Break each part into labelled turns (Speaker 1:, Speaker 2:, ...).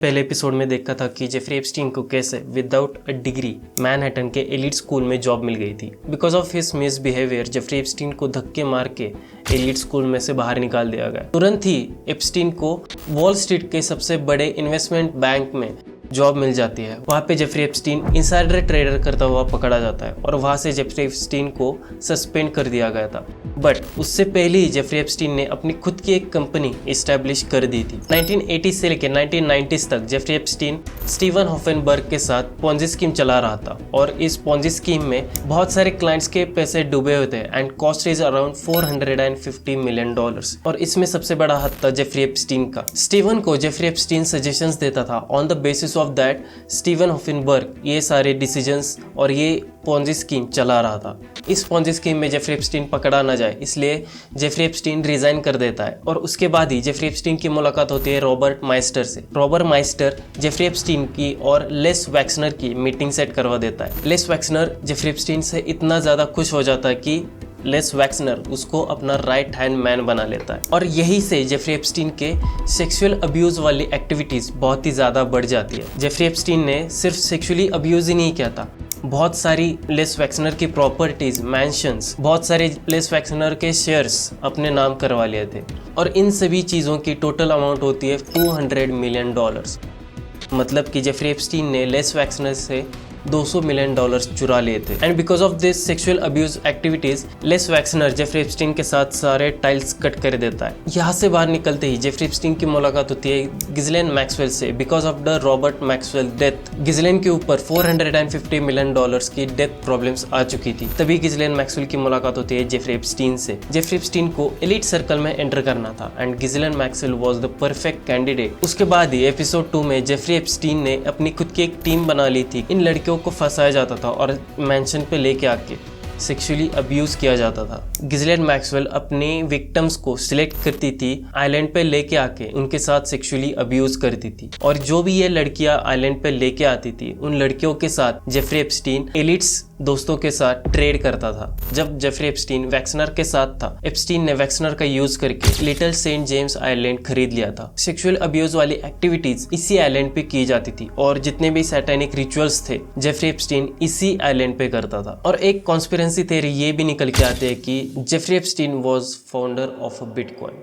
Speaker 1: पहले एपिसोड में देखा था कि जेफरी एप्स्टीन को कैसे विदाउट अ डिग्री मैनहट्टन के एलिट स्कूल में जॉब मिल गई थी। Because of his misbehaviour Jeffrey Epstein को धक्के मार के एलिट स्कूल में से बाहर निकाल दिया गया। तुरंत ही एप्स्टीन को वॉल स्ट्रीट के सबसे बड़े इन्वेस्टमेंट बैंक में जॉब मिल जाती है। वहाँ पे जेफरी एप्स्टीन इनसाइडर ट्रेडर करता हुआ पकड़ा जाता है और वहाँ से जेफरी एप्स्टीन को सस्पेंड कर दिया गया था। बट उससे पहले ही जेफरी एप्स्टीन ने अपनी खुद की एक कंपनी इस्टेब्लिश कर दी थी। 1980 से लेकर 1990s तक जेफरी एप्स्टीन स्टीवन हॉफनबर्ग के साथ पोंजी स्कीम चला रहा था और इस पोंजी स्कीम में बहुत सारे क्लाइंट्स के पैसे डूबे हुए थे and cost is around $450 million. और इसमें सबसे बड़ा हाथ था जेफरी एप्स्टीन का। स्टीवन को जेफरी एप्स्टीन सजेशंस देता था। On the basis of that Steven Hoffenberg ये सारे डिसीजंस और ये पोंजी स्कीम चला रहा था। इस पोंजी स्कीम में जेफरी एप्स्टीन पकड़ा ना जाए इसलिए जेफरी एप्स्टीन रिजाइन कर देता है और उसके बाद ही जेफरी एप्स्टीन की मुलाकात होती है रॉबर्ट माइस्टर से। रॉबर्ट माइस्टर जेफरी एप्स्टीन की और लेस वैक्सनर की मीटिंग सेट करवा देता है। लेस वैक्सनर जेफरी एप्स्टीन से इतना ज़्यादा खुश हो जाता है कि लेस वैक्सनर उसको अपना राइट हैंड मैन बना लेता है और यही से जेफरी एप्स्टीन के सेक्सुअल अब्यूज वाली एक्टिविटीज़ बहुत ही ज़्यादा बढ़ जाती है। जेफरी एप्स्टीन ने सिर्फ सेक्सुअली अब्यूज ही नहीं किया था, बहुत सारी लेस वैक्सनर की प्रॉपर्टीज, मैंशंस, बहुत सारे लेस वैक्सनर के शेयर्स अपने नाम करवा लिए थे और इन सभी चीज़ों की टोटल अमाउंट होती है $200 मिलियन। मतलब कि जेफरी एप्स्टीन ने लेस वैक्सनर से $200 मिलियन चुरा लिए थे। And because of this sexual abuse activities Les Wexner Jeffrey Epstein के साथ सारे टाइल्स कट कर देता है। यहाँ से बाहर निकलते ही जेफरी एप्स्टीन की मुलाकात होती है गिजलेन मैक्सवेल से। Because of the Robert Maxwell death Ghislaine के ऊपर $450 मिलियन की डेथ प्रॉब्लम्स आ चुकी थी। तभी गिजलेन मैक्सवेल की मुलाकात होती है जेफरी एप्स्टीन से। जेफरी एप्स्टीन को एलिट सर्कल में एंटर करना था and Ghislaine Maxwell was the perfect candidate. उसके बाद ही एपिसोड 2 में जेफरी एप्स्टीन ने अपनी खुद की एक टीम बना ली थी। इन लड़कियों को फंसाया जाता था और मेंशन पे लेके आके सेक्सुअली अब्यूज किया जाता था। गिजलेन मैक्सवेल अपने विक्टिम्स को सिलेक्ट करती थी, आइलैंड पे लेके आके उनके साथ सेक्सुअली अब्यूज करती थी और जो भी ये लड़कियां आइलैंड पे लेके आती थी उन लड़कियों के साथ जेफरी एप्स्टीन एलिट्स दोस्तों के साथ ट्रेड करता था। जब जेफरी एप्स्टीन वैक्सनर के साथ था, एप्स्टीन ने वैक्सनर का यूज करके लिटिल सेंट जेम्स आइलैंड खरीद लिया था। सेक्सुअल अब्यूज वाली एक्टिविटीज इसी आइलैंड पे की जाती थी और जितने भी सैटेनिक रिचुअल्स थे जेफरी एप्स्टीन इसी आइलैंड पे करता था। और एक कॉन्स्पिरेसी थ्योरी ये भी निकल के आते हैं कि Jeffrey Epstein was founder of bitcoin.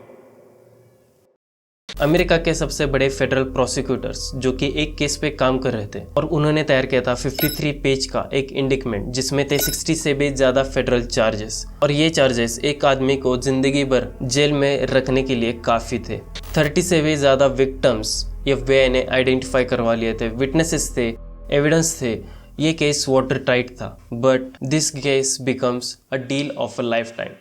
Speaker 1: America के सबसे बड़े फेडरल प्रोसिक्यूटर्स जो कि एक केस पे काम कर रहे थे और उन्होंने तैयार किया था 53 पेज का एक इंडिकमेंट जिसमें थे 60 से भी ज़्यादा फेडरल चार्जेस और ये चार्जेस एक आदमी को जिंदगी भर जेल में रखने के लिए काफ़ी थे। 30 से भी ज़्यादा विक्टिम्स FBI ने आइडेंटिफाई करवा लिए थे, विटनेसेस थे, एविडेंस थे। ये केस वाटर टाइट था but this case becomes a deal of a life time.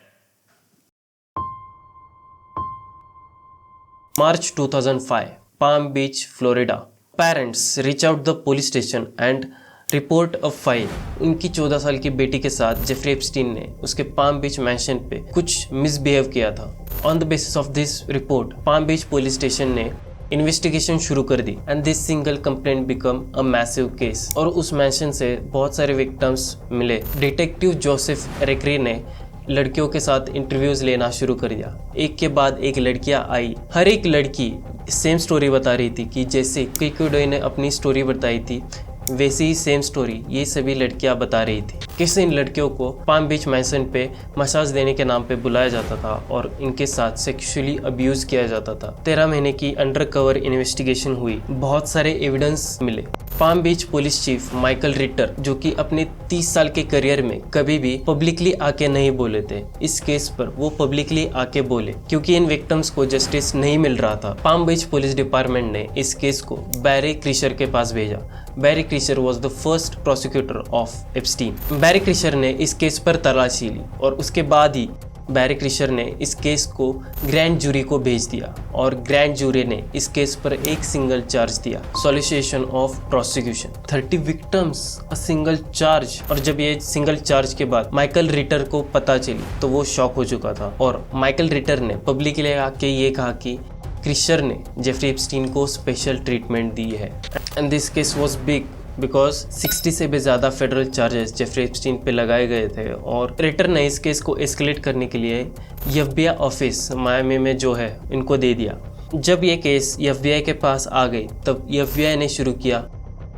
Speaker 1: March 2005, Palm Beach, Florida. Parents reach out the police station and report a file. उनकी 14 साल की बेटी के साथ जेफरी एप्स्टीन ने उसके पाम बीच मैंशन पे कुछ मिसबिहेव किया था। On the basis of this report Palm Beach police station ने इन्वेस्टिगेशन शुरू कर दी and this single complaint become a massive case और उस मैंशन से बहुत सारे विक्टिम्स मिले। डिटेक्टिव जोसेफ रेकरी ने लड़कियों के साथ इंटरव्यूज लेना शुरू कर दिया। एक के बाद एक लड़कियां आई, हर एक लड़की सेम स्टोरी बता रही थी कि जैसे किको डोई ने अपनी स्टोरी बताई थी वैसे ही सेम स्टोरी ये सभी लड़कियां बता रही थी। कैसे इन लड़कियों को पाम बीच मैंशन पे मसाज देने के नाम पे बुलाया जाता था और इनके साथ सेक्सुअली अब्यूज किया जाता था। 13 महीने की अंडरकवर इन्वेस्टिगेशन हुई, बहुत सारे एविडेंस मिले। Palm Beach police chief Michael Ritter जो कि अपने 30 साल के करियर में कभी भी पब्लिकली आके नहीं बोले थे, इस केस पर वो पब्लिकली आके बोले क्योंकि इन विक्टिम्स को जस्टिस नहीं मिल रहा था। पाम बीच पुलिस डिपार्टमेंट ने इस केस को बैरी क्रिशर के पास भेजा। Barry Krischer was the first prosecutor of Epstein. Barry Krischer ने इस केस पर तलाशी ली और उसके बाद ही बैरी क्रिशर ने इस केस को ग्रैंड जूरी को भेज दिया और ग्रैंड जूरी ने इस केस पर एक सिंगल चार्ज दिया, solicitation of prosecution. 30 victims, a single charge. और जब ये सिंगल चार्ज के बाद माइकल रिटर को पता चली तो वो शॉक हो चुका था और माइकल रिटर ने पब्लिकली आके ये कहा कि क्रिशर ने जेफरी एप्स्टीन को स्पेशल ट्रीटमेंट दी है and this case was big because 60 से भी ज़्यादा फेडरल चार्जेस जेफरी एप्स्टीन पे लगाए गए थे और रिटर ने इस केस को एस्केलेट करने के लिए FBI ऑफिस मायामी में जो है इनको दे दिया। जब ये केस FBI के पास आ गई तब FBI ने शुरू किया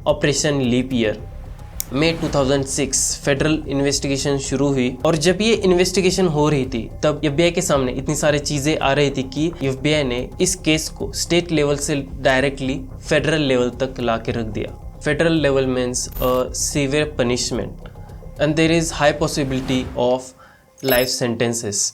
Speaker 1: ऑपरेशन लीप ईयर। मई 2006 फेडरल इन्वेस्टिगेशन शुरू हुई और जब ये इन्वेस्टिगेशन हो रही थी तब FBI के सामने इतनी सारी चीज़ें आ रही थी कि FBI ने इस केस को स्टेट लेवल से डायरेक्टली फेडरल लेवल तक ला के रख दिया। Federal level means a severe punishment and there is high possibility of life sentences.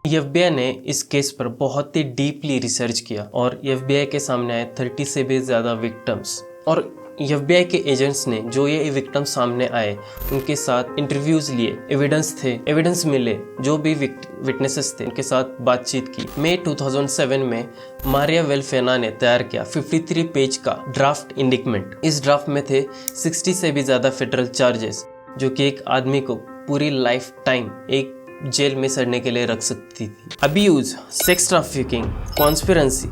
Speaker 1: FBI ने इस केस पर बहुत ही डीपली रिसर्च किया और FBI के सामने आए 30 से भी ज़्यादा विक्टिम्स और FBI के एजेंट्स ने जो ये विक्टिम्स सामने आए उनके साथ इंटरव्यूज़ लिए, एविडेंस मिले, जो भी विटनेसेस थे उनके साथ बातचीत की। मई 2007 में मारिया वेल्फेना ने तैयार किया 53 पेज का ड्राफ्ट इंडिक्टमेंट। इस ड्राफ्ट में थे 60 से भी ज़्यादा फेडरल चार्जेस जो कि एक आदमी को पूरी लाइफ टाइम एक जेल में सड़ने के लिए रख सकती थी। Abuse, sex trafficking, conspiracy.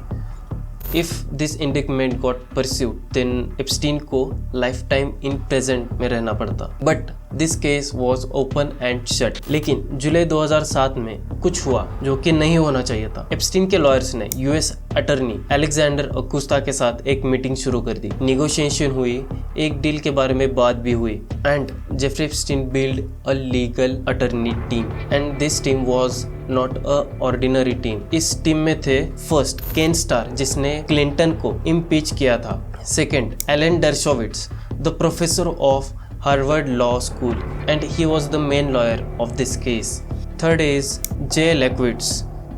Speaker 1: If this indictment got pursued then Epstein को लाइफ टाइम इन प्रेजेंट में रहना पड़ता। But this case was open and shut. लेकिन जुलाई 2007 में कुछ हुआ जो कि नहीं होना चाहिए था। एप्स्टीन के लॉयर्स ने US अटर्नी अलेक्जेंडर अकुस्ता के साथ एक मीटिंग शुरू कर दी। निगोशिएशन हुई, एक डील के बारे में बात भी हुई and Jeffrey Epstein build a legal attorney team and this team was not a ordinary team. इस टीम में थे फर्स्ट केन स्टार जिसने क्लिंटन को इम्पीच किया था। Second Alan Dershowitz, the professor of Harvard Law School and he was the main lawyer of this case. Third is J. Lewkowitz.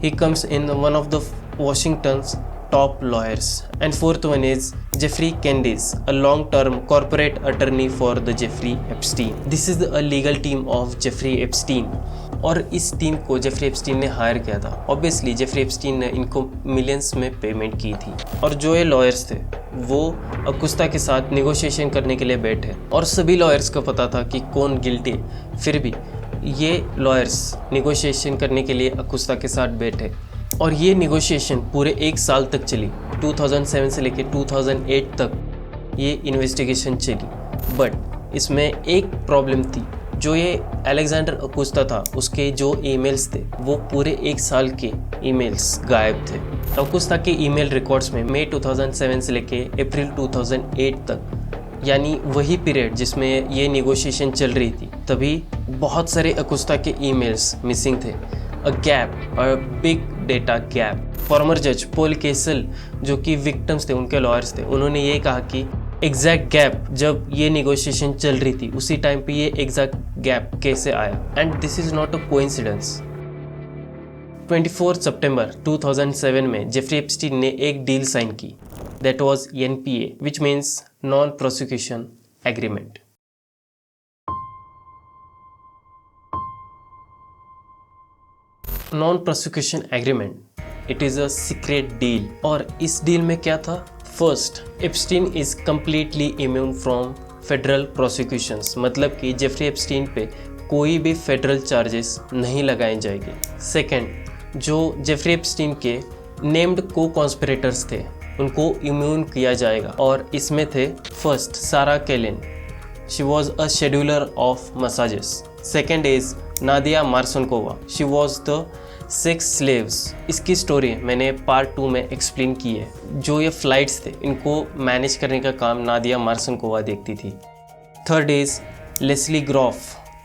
Speaker 1: He comes in one of the Washington's top lawyers. And fourth one is Jeffrey Candice, a long-term corporate attorney for the Jeffrey Epstein. This is a legal team of Jeffrey Epstein. और इस team को Jeffrey Epstein ने higher किया था। Obviously Jeffrey Epstein ने इनको millions में payment की थी और जो ये लॉयर्स थे वो अकुस्ता के साथ निगोशिएशन करने के लिए बैठे और सभी लॉयर्स को पता था कि कौन गिल्टी है। फिर भी ये लॉयर्स निगोशिएशन करने के लिए अकुस्ता के साथ बैठे और ये निगोशिएशन पूरे 1 साल तक चली। 2007 से लेकर 2008 तक ये इन्वेस्टिगेशन चली। बट इसमें एक प्रॉब्लम थी, जो ये अलेक्जेंडर अकुस्ता था उसके जो ईमेल्स थे वो पूरे 1 साल के ईमेल्स गायब थे। अकुस्ता के ईमेल रिकॉर्ड्स में मई 2007 से लेके अप्रैल 2008 तक, यानी वही पीरियड जिसमें ये निगोशिएशन चल रही थी, तभी बहुत सारे अकुस्ता के ईमेल्स मिसिंग थे। A gap, a big data gap. Farmer जज पॉल केसल जो कि विक्टिम्स थे, उनके लॉयर्स थे, उन्होंने ये कहा कि एग्जैक्ट गैप जब ये निगोशिएशन चल रही थी उसी टाइम पे ये एग्जैक्ट गैप कैसे आया and this is not a coincidence. 24 सितंबर 2007 में जेफरी एप्स्टीन ने एक डील साइन की, that was NPA which means non prosecution agreement. Non prosecution agreement, it is a secret deal. और इस डील में क्या था? First, Epstein is completely immune from federal prosecutions, मतलब कि जेफरी एप्स्टीन पे कोई भी फेडरल चार्जेस नहीं लगाए जाएंगे। सेकंड, जो जेफरी एप्स्टीन के नेम्ड को कॉन्स्पिरेटर्स थे उनको इम्यून किया जाएगा और इसमें थे first Sarah Kellen, she was a scheduler of massages. Second is Nadia Marcinkova, she was the 6 slaves. इसकी स्टोरी मैंने पार्ट 2 में एक्सप्लेन की है। जो ये फ्लाइट्स थे इनको मैनेज करने का काम नादिया मार्सनकोवा देखती थी। Third is Lesley Groff,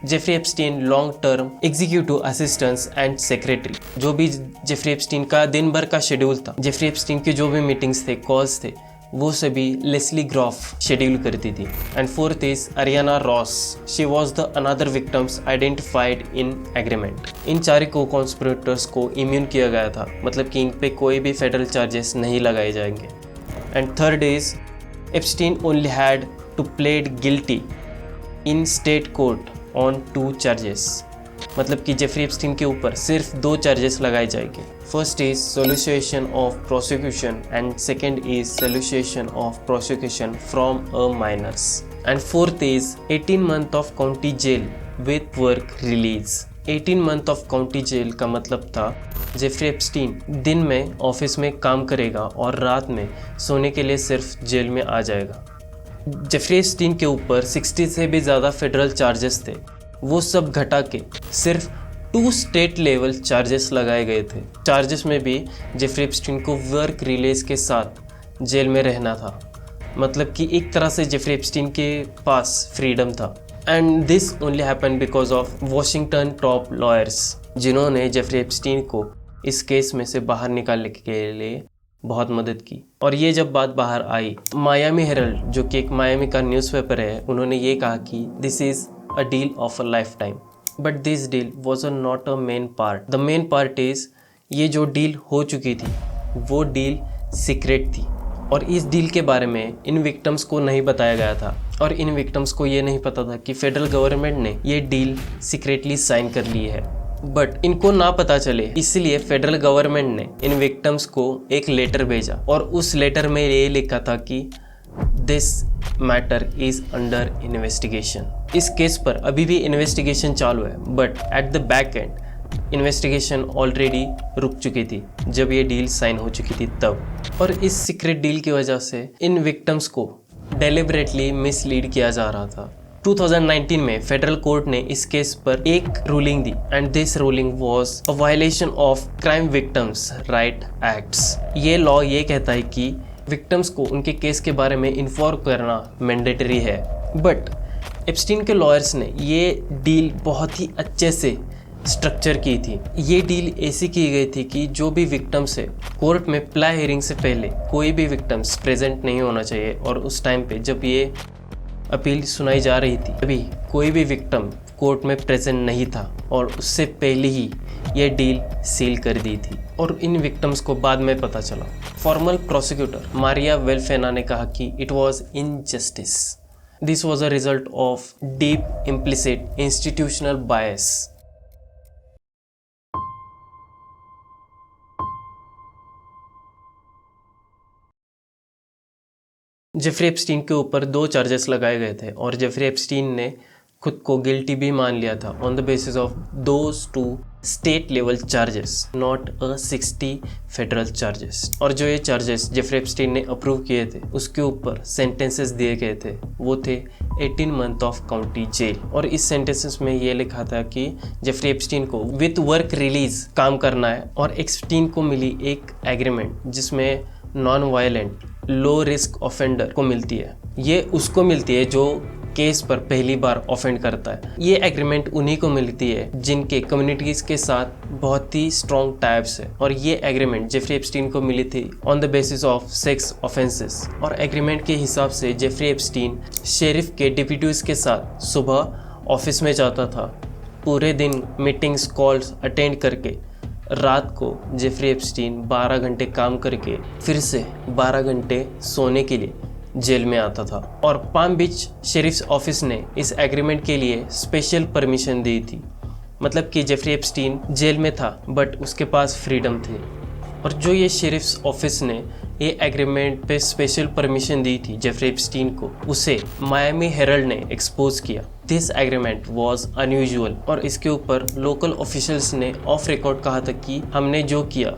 Speaker 1: Jeffrey Epstein long term executive assistants and secretary. जो भी जेफरी एप्स्टीन का दिन भर का शेड्यूल था, जेफरी एप्स्टीन के जो भी मीटिंग्स थे, कॉल्स थे, वो सभी लेस्ली ग्रॉफ शेड्यूल करती थी। And fourth is Ariana Ross, she was the another victims identified in agreement. इन 4 को कॉन्स्पिरेटर्स को इम्यून किया गया था, मतलब कि इन पे कोई भी फेडरल चार्जेस नहीं लगाए जाएंगे। And third is Epstein only had to pled guilty in state court on 2 charges, मतलब कि जेफरी एप्स्टीन के ऊपर सिर्फ 2 चार्जेस लगाए जाएंगे। First is solution of prosecution and second is solution of prosecution from a minors. And fourth is 18 month of county jail with work release. 18 month of county jail का मतलब था Jeffrey Epstein दिन में office में काम करेगा और रात में सोने के लिए सिर्फ जेल में आ जाएगा। जेफरी एप्स्टीन के ऊपर 60 से भी ज़्यादा फेडरल चार्जेस थे, वो सब घटा के सिर्फ 2 स्टेट लेवल चार्जेस लगाए गए थे। चार्जेस में भी जेफरी एप्स्टीन को वर्क रिलेज के साथ जेल में रहना था, मतलब कि एक तरह से जेफरी एप्स्टीन के पास फ्रीडम था। And this only happen because of Washington top lawyers, जिन्होंने जेफरी एप्स्टीन को इस केस में से बाहर निकालने के लिए बहुत मदद की। और ये जब बात बाहर आई, मायामी हेरल्ड, जो कि एक मायामी का न्यूज़पेपर है, उन्होंने ये कहा कि this is a deal of a life time, but this deal was not a main part. The main part is, ये जो डील हो चुकी थी वो डील सीक्रेट थी, और इस डील के बारे में इन विक्टिम्स को नहीं बताया गया था, और इन विक्टिम्स को ये नहीं पता था कि फेडरल गवर्नमेंट ने ये डील सीक्रेटली साइन कर ली है। बट इनको ना पता चले, इसलिए फेडरल गवर्नमेंट ने इन विक्टिम्स को एक लेटर भेजा, और उस लेटर में ये लिखा था कि this matter is under investigation. इस केस पर अभी भी इन्वेस्टिगेशन चालू है, but at the back and investigation already रुक चुकी थी जब ये डील साइन हो चुकी थी तब। और इस सीक्रेट डील की वजह से इन विक्टिम्स को डेलिबरेटली मिसलीड किया जा रहा था। 2019 में फेडरल कोर्ट ने इस केस पर एक ruling the, and this ruling was a violation of crime victims right acts. ये लॉ ये कहता है कि विक्टिम्स को उनके केस के बारे में इन्फॉर्म करना मैंडेटरी है। बट एप्स्टीन के लॉयर्स ने ये डील बहुत ही अच्छे से स्ट्रक्चर की थी। ये डील ऐसी की गई थी कि जो भी विक्टिम्स है, कोर्ट में प्लाई हियरिंग से पहले कोई भी विक्टिम्स प्रेजेंट नहीं होना चाहिए, और उस टाइम पे जब ये अपील सुनाई जा रही थी अभी कोई भी विक्टिम कोर्ट में प्रेजेंट नहीं था, और उससे पहले ही ये डील सील कर दी थी, और इन विक्टिम्स को बाद में पता चला। फॉर्मल प्रोसिक्यूटर मारिया वेल्फेना ने कहा कि it was injustice, this was a result of deep implicit institutional bias. Jeffrey Epstein के ऊपर 2 चार्जेस लगाए गए थे, और जेफरी एप्स्टीन ने खुद को गिल्टी भी मान लिया था on the basis of those 2 state level charges, not a 60 federal charges. और जो ये चार्जेस जेफरी एप्स्टीन ने अप्रूव किए थे उसके ऊपर सेंटेंसेस दिए गए थे, वो थे 18 मंथ ऑफ काउंटी जेल। और इस सेंटेंसेस में ये लिखा था कि जेफरी एप्स्टीन को विथ वर्क रिलीज काम करना है, और एप्स्टीन को मिली एक एग्रीमेंट जिसमें non violent low risk offender को मिलती है। ये उसको मिलती है जो केस पर पहली बार ऑफेंड करता है। ये एग्रीमेंट उन्हीं को मिलती है जिनके कम्युनिटीज के साथ बहुत ही स्ट्रॉन्ग टाइप्स है, और ये एग्रीमेंट जेफरी एप्स्टीन को मिली थी on the basis of sex offences. और एग्रीमेंट के हिसाब से जेफरी एप्स्टीन शेरिफ के डिप्यूटीज के साथ सुबह ऑफिस में जाता था, पूरे दिन मीटिंग्स कॉल्स अटेंड करके रात को जेफरी एप्स्टीन 12 घंटे काम करके फिर से 12 घंटे सोने के लिए जेल में आता था। और पाम बीच शेरिफ्स ऑफिस ने इस एग्रीमेंट के लिए स्पेशल परमिशन दी थी, मतलब कि जेफरी एप्स्टीन जेल में था बट उसके पास फ्रीडम थी। और जो ये शेरिफ्स ऑफिस ने ये एग्रीमेंट पे स्पेशल परमिशन दी थी जेफरी एप्स्टीन को, उसे मायामी हेरल्ड ने एक्सपोज किया। दिस एग्रीमेंट वाज अनयूजुअल, और इसके ऊपर लोकल ऑफिशियल्स ने ऑफ रिकॉर्ड कहा था कि हमने जो किया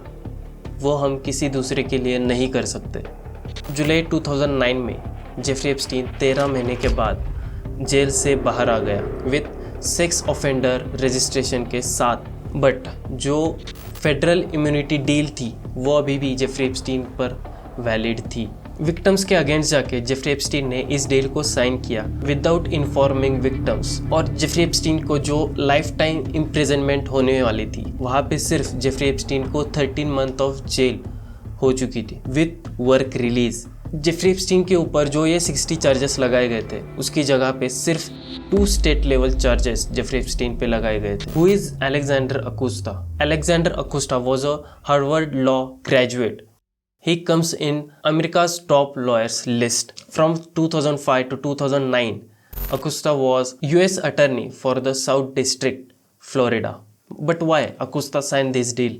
Speaker 1: वो हम किसी दूसरे के लिए नहीं कर सकते। जुलाई 2009 में जेफरी एप्स्टीन 13 महीने के बाद जेल से बाहर आ गया विथ सेक्स ऑफेंडर रजिस्ट्रेशन के साथ। बट जो फेडरल इम्यूनिटी डील थी वो अभी भी जेफरी एप्स्टीन पर वैलिड थी। विक्टिम्स के अगेंस्ट जाके जेफरी एप्स्टीन ने इस डील को साइन किया विदाउट इन्फॉर्मिंग विक्टिम्स, और जेफरी एप्स्टीन को जो लाइफ टाइम इम्प्रिजनमेंट होने वाली थी वहाँ पे सिर्फ जेफरी एप्स्टीन को 13 मंथ ऑफ जेल हो चुकी थी with work release. Jeffrey Epstein के ऊपर जो ये 60 चार्जेस लगाए गए थे उसकी जगह पे सिर्फ 2 state level charges Jeffrey Epstein पे लगाए गए थे। Who is Alexander Acosta? Alexander Acosta was a Harvard law graduate. He comes in America's top lawyers list. From 2005 to 2009, Acosta was US Attorney for the South District, Florida. But why Acosta signed this deal?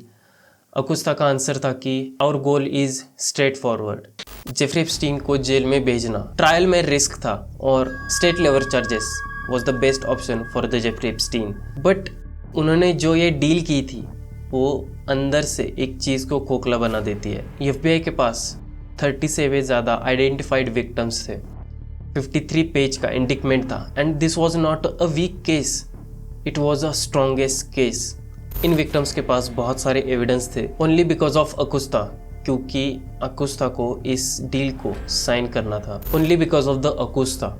Speaker 1: Acosta का answer था कि our goal is straightforward. Jeffrey Epstein को jail में भेजना trial में risk था, और state level charges was the best option for the Jeffrey Epstein. But उन्होंने जो ये डील की थी वो अंदर से एक चीज़ को खोखला बना देती है। FBI के पास 30 से भी ज़्यादा आइडेंटिफाइड विक्टिम्स थे, 53 पेज का इंडिक्मेंट था, and this was not a weak case, it was a strongest case. इन विक्टिम्स के पास बहुत सारे एविडेंस थे ओनली बिकॉज ऑफ अकुस्ता, क्योंकि अकुस्ता को इस डील को साइन करना था। ओनली बिकॉज ऑफ द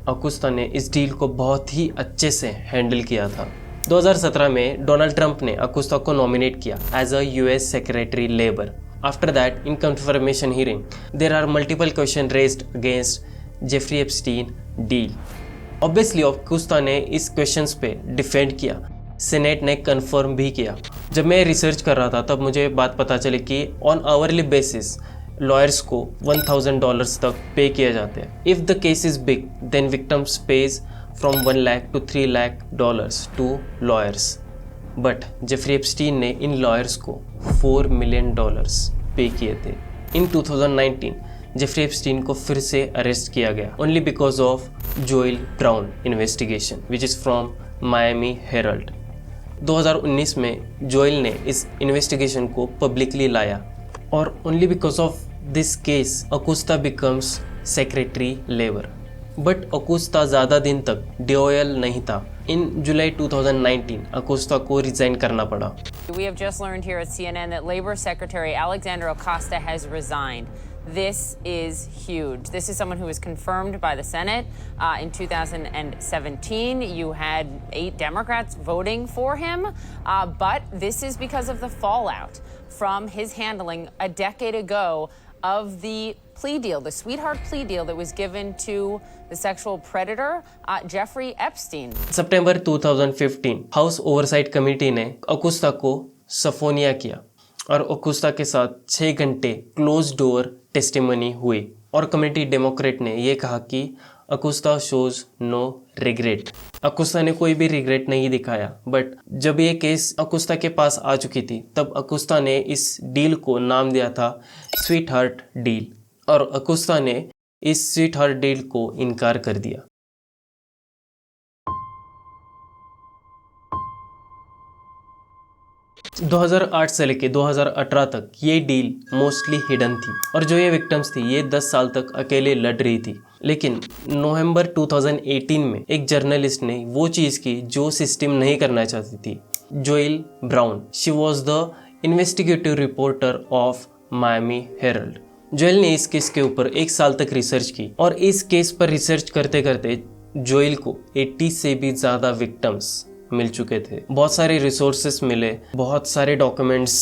Speaker 1: अकुस्ता ने इस डील को बहुत ही अच्छे से हैंडल किया था। 2017 में डोनाल्ड ट्रंप ने अकुस्ता को नॉमिनेट किया as a US secretary labor. After that, in confirmation hearing, there are multiple question raised against Jeffrey Epstein deal. Obviously Acosta ने इस क्वेश्चंस पे डिफेंड किया, सेनेट ने कंफर्म भी किया। जब मैं रिसर्च कर रहा था तब मुझे बात पता चली कि ऑन आवरली बेसिस लॉयर्स को $1000 तक पे किया जाते हैं। If the case is big then victims pays from 1 lakh to 3 lakh dollars to lawyers. But Jeffrey Epstein ने इन लॉयर्स को $4 मिलियन पे किए थे। इन 2019 जेफरी एप्स्टीन को फिर से अरेस्ट किया गया only because of Joel Brown investigation which is from Miami Herald. 2019 में जोएल ने इस इन्वेस्टिगेशन को पब्लिकली लाया और only because of this case Acosta becomes secretary labor. But Acosta ज़्यादा दिन तक डिओएल नहीं था। इन जुलाई 2019 अकुस्ता को रिजाइन करना पड़ा।
Speaker 2: We have just learned here at CNN that Labor Secretary Alexandra Acosta has resigned. This is huge. This is someone who was confirmed by the Senate in 2017. You had 8 Democrats voting for him, but this is because of the fallout from his handling a decade ago of the plea deal, the sweetheart plea deal that was given to the sexual predator, Jeffrey Epstein.
Speaker 1: September 2015 house oversight committee ने अकुस्ता को सफोनिया किया और अकुस्ता के साथ 6 घंटे close door testimony हुई और community Democrat ने यह कहा कि अकुस्ता शोज नो रिग्रेट। अकुस्ता ने कोई भी रिग्रेट नहीं दिखाया। बट जब ये केस अकुस्ता के पास आ चुकी थी तब अकुस्ता ने इस डील को नाम दिया था स्वीट हार्ट डील और अकुस्ता ने इस स्वीट हार्ट डील को इनकार कर दिया। 2008 से लेकर 2018 तक ये डील मोस्टली हिडन थी और जो ये विक्टिम्स थी ये 10 साल तक अकेले लड़ रही थी। लेकिन नवंबर 2018 में एक जर्नलिस्ट ने वो चीज़ की जो सिस्टम नहीं करना चाहती थी। Joel Brown, she was the investigative reporter of Miami Herald. Joel ने इस केस के ऊपर 1 साल तक रिसर्च की और इस केस पर रिसर्च करते करते जोएल को 80 से भी ज़्यादा विक्टिम्स मिल चुके थे। बहुत सारे रिसोर्सेस मिले, बहुत सारे डॉक्यूमेंट्स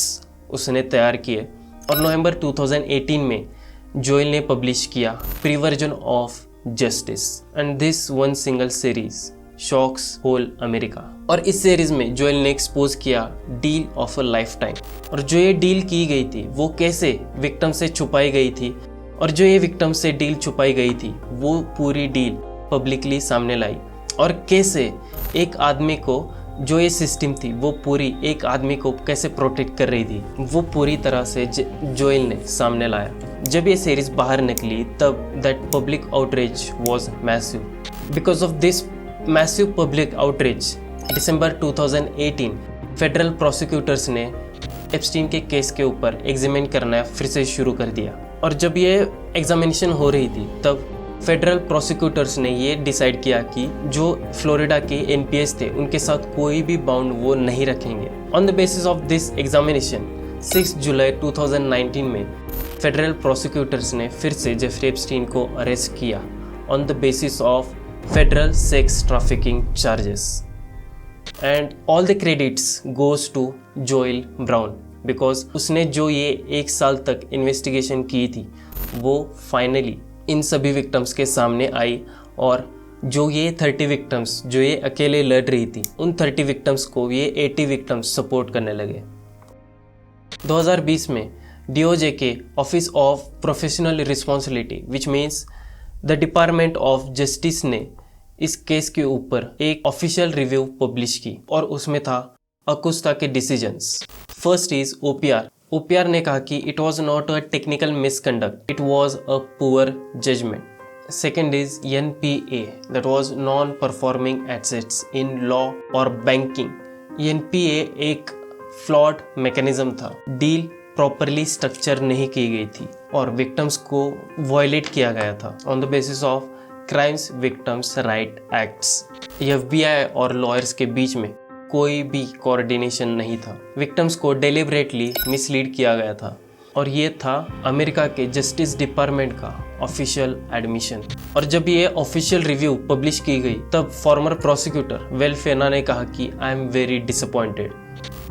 Speaker 1: उसने तैयार किए और नवंबर 2018 में जोएल ने पब्लिश किया perversion of justice and this one single series shocks whole America. और इस सीरीज में जोएल ने एक्सपोज किया deal of a life time और जो ये डील की गई थी वो कैसे विक्टिम से छुपाई गई थी और जो ये विक्टिम से डील छुपाई गई थी वो पूरी डील पब्लिकली सामने लाई और कैसे एक आदमी को जो ये सिस्टम थी वो पूरी एक आदमी को कैसे प्रोटेक्ट कर रही थी वो पूरी तरह से जोएल ने सामने लाया। जब ये सीरीज बाहर निकली तब that public outreach was massive. Because of this massive public outreach December 2018 federal prosecutors ने एप्स्टीन के केस के ऊपर एग्जामिन करना फिर से शुरू कर दिया और जब ये एग्जामिनेशन हो रही थी तब फेडरल प्रोसिक्यूटर्स ने ये डिसाइड किया कि जो फ्लोरिडा के एनपीएस थे उनके साथ कोई भी बाउंड वो नहीं रखेंगे। On the basis of this examination 6 जुलाई 2019 में फेडरल प्रोसिक्यूटर्स ने फिर से जेफरी एप्स्टीन को अरेस्ट किया on the basis of federal sex trafficking charges and all the credits goes to Joel Brown because उसने जो ये 1 साल तक इन्वेस्टिगेशन की थी वो फाइनली इन सभी विक्टिम्स के सामने आई और जो ये 30 विक्टिम्स जो ये अकेले लड़ रही थी उन 30 विक्टिम्स को ये 80 विक्टिम्स सपोर्ट करने लगे। 2020 में डीओजे के office of professional responsibility which means the department of justice ने इस केस के ऊपर एक ऑफिशियल रिव्यू पब्लिश की और उसमें था अकुस्ता के डिसीजंस। फर्स्ट इज ओपीआर ने कहा कि it was not a technical misconduct, it was a poor judgement. Second is NPA that was non performing assets in law और बैंकिंग। एनपीए एक फ्लॉड मैकेनिज्म था, डील प्रॉपरली स्ट्रक्चर नहीं की गई थी और विक्टिम्स को वायलेट किया गया था on the basis of crimes victims right acts. FBI और लॉयर्स के बीच में कोई भी कोऑर्डिनेशन नहीं था। विक्टिम्स को डेलिबरेटली मिसलीड किया गया था और ये था अमेरिका के जस्टिस डिपार्टमेंट का ऑफिशियल एडमिशन। और जब ये ऑफिशियल रिव्यू पब्लिश की गई तब फॉर्मर प्रोसिक्यूटर वेल फेना ने कहा कि आई एम वेरी डिसअपॉइंटेड।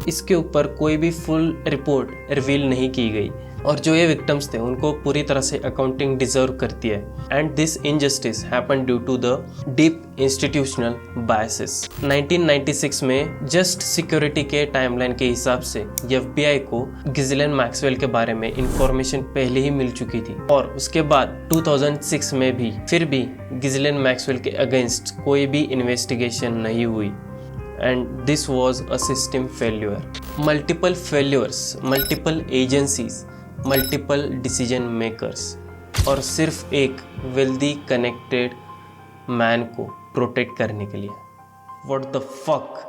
Speaker 1: इसके ऊपर कोई भी फुल रिपोर्ट रिवील नहीं की गई और जो ये विक्टिम्स थे उनको पूरी तरह से अकाउंटिंग डिजर्व करती है। And this injustice happen due to the deep institutional biases. 1996 में जस्ट सिक्योरिटी के टाइमलाइन के हिसाब से FBI को गिज़लेन मैक्सवेल के बारे में इंफॉर्मेशन पहले ही मिल चुकी थी और उसके बाद 2006 में भी फिर भी गिज़लेन मैक्सवेल के अगेंस्ट कोई भी इन्वेस्टिगेशन नहीं हुई। And this was a system failure. Multiple failures, multiple agencies, multiple decision makers और सिर्फ एक वेल्दी कनेक्टेड मैन को प्रोटेक्ट करने के लिए। What the fuck.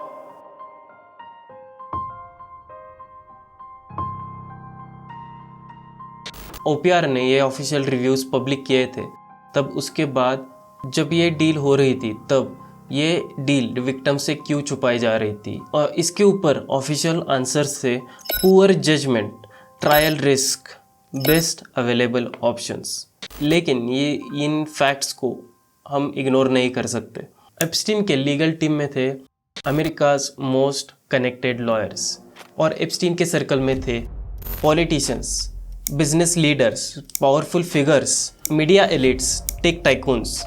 Speaker 1: OPR ने ये ऑफिशियल रिव्यूज पब्लिक किए थे। तब उसके बाद जब ये डील हो रही थी तब ये डील विक्टिम से क्यों छुपाई जा रही थी और इसके ऊपर ऑफिशियल आंसर से poor judgement, trial risk, best available options. लेकिन ये इन फैक्ट्स को हम इग्नोर नहीं कर सकते। एप्स्टीन के लीगल टीम में थे अमेरिकाज मोस्ट कनेक्टेड लॉयर्स और एप्स्टीन के सर्कल में थे politicians, business leaders, powerful figures, media elites, tech tycoons.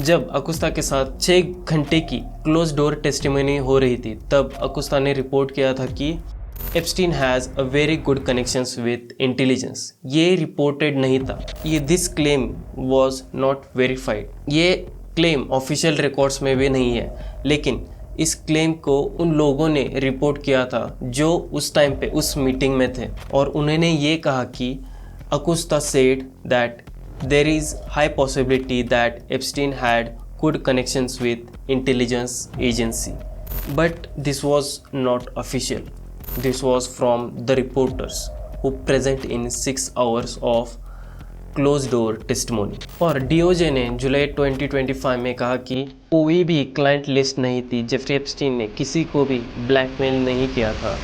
Speaker 1: जब अकुस्ता के साथ 6 घंटे की क्लोज डोर टेस्टिमनी हो रही थी तब अकुस्ता ने रिपोर्ट किया था कि Epstein has a very good connections with intelligence. ये रिपोर्टेड नहीं था। ये this claim was not verified. ये क्लेम ऑफिशियल रिकॉर्ड्स में भी नहीं है, लेकिन इस क्लेम को उन लोगों ने रिपोर्ट किया था जो उस टाइम पे उस मीटिंग में थे और उन्होंने ये कहा कि Acosta said that there is high possibility that Epstein had good connections with intelligence agency, but this was not official. This was from the reporters who present in 6 hours of closed door testimony. और DOJ ने जुलाई 2025 में कहा कि कोई भी client list नहीं थी। Jeffrey Epstein ने किसी को भी ब्लैकमेल नहीं किया था।